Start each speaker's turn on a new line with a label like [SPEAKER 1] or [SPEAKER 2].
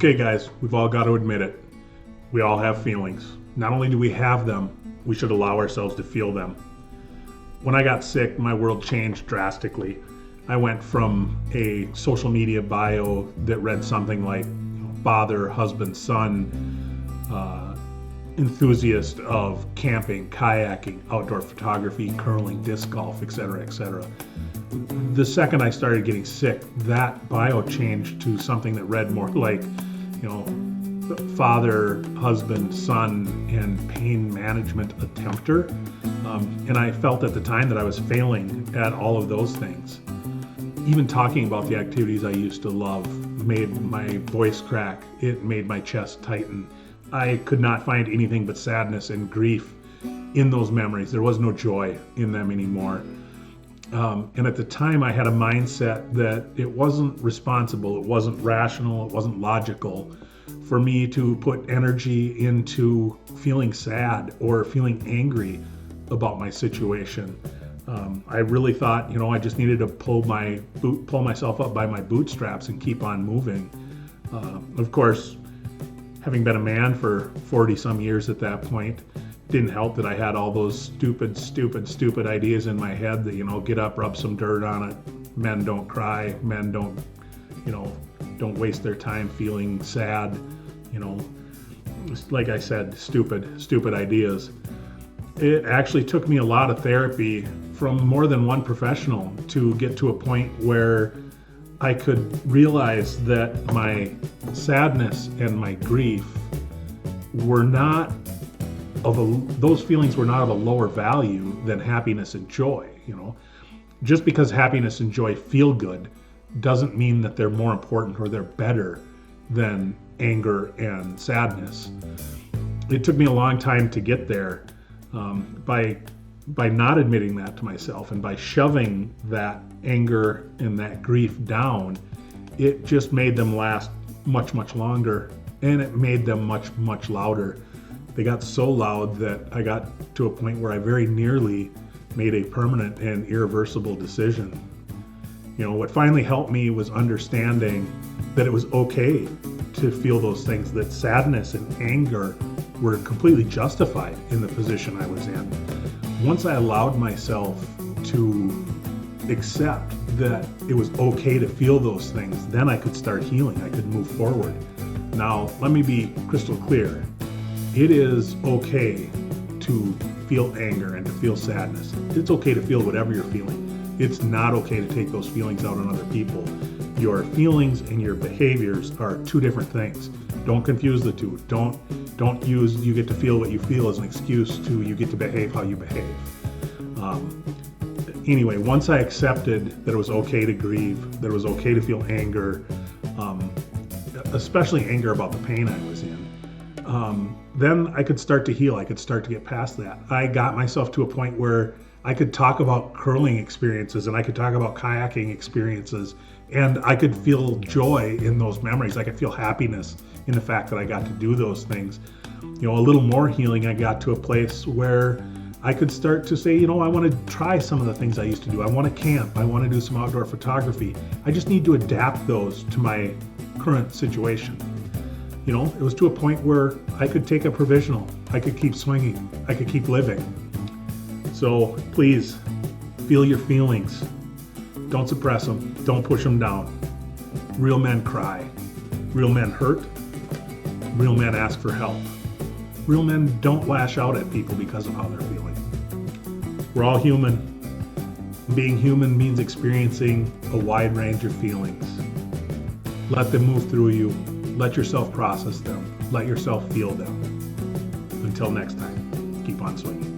[SPEAKER 1] Okay, guys, we've all got to admit it. We all have feelings. Not only do we have them, we should allow ourselves to feel them. When I got sick, my world changed drastically. I went from a social media bio that read something like father, husband, son, enthusiast of camping, kayaking, outdoor photography, curling, disc golf, etc., etc. The second I started getting sick, that bio changed to something that read more like, father, husband, son, and pain management attempter. And I felt at the time that I was failing at all of those things. Even talking about the activities I used to love made my voice crack. It made my chest tighten. I could not find anything but sadness and grief in those memories. There was no joy in them anymore. And at the time I had a mindset that it wasn't responsible, it wasn't rational, it wasn't logical for me to put energy into feeling sad or feeling angry about my situation. I really thought, I just needed to pull myself up by my bootstraps and keep on moving. Of course, having been a man for 40 some years at that point, didn't help that I had all those stupid ideas in my head that, get up, rub some dirt on it. Men don't cry. Men don't waste their time feeling sad. Like I said, stupid ideas. It actually took me a lot of therapy from more than one professional to get to a point where I could realize that my sadness and my grief those feelings were not of a lower value than happiness and joy. Just because happiness and joy feel good doesn't mean that they're more important or they're better than anger and sadness. It took me a long time to get there. By not admitting that to myself and by shoving that anger and that grief down, it just made them last much longer, and it made them much louder. They got so loud that I got to a point where I very nearly made a permanent and irreversible decision. What finally helped me was understanding that it was okay to feel those things, that sadness and anger were completely justified in the position I was in. Once I allowed myself to accept that it was okay to feel those things, then I could start healing. I could move forward. Now, let me be crystal clear. It is okay to feel anger and to feel sadness. It's okay to feel whatever you're feeling. It's not okay to take those feelings out on other people. Your feelings and your behaviors are two different things. Don't confuse the two. Don't use you get to feel what you feel as an excuse to you get to behave how you behave. Anyway, once I accepted that it was okay to grieve, that it was okay to feel anger, especially anger about the pain I was in, then I could start to heal. I could start to get past that. I got myself to a point where I could talk about curling experiences and I could talk about kayaking experiences, and I could feel joy in those memories. I could feel happiness in the fact that I got to do those things. A little more healing, I got to a place where I could start to say, I want to try some of the things I used to do. I want to camp. I want to do some outdoor photography. I just need to adapt those to my current situation. It was to a point where I could take a provisional. I could keep swinging. I could keep living. So please, feel your feelings. Don't suppress them. Don't push them down. Real men cry. Real men hurt. Real men ask for help. Real men don't lash out at people because of how they're feeling. We're all human. Being human means experiencing a wide range of feelings. Let them move through you. Let yourself process them. Let yourself feel them. Until next time, keep on swinging.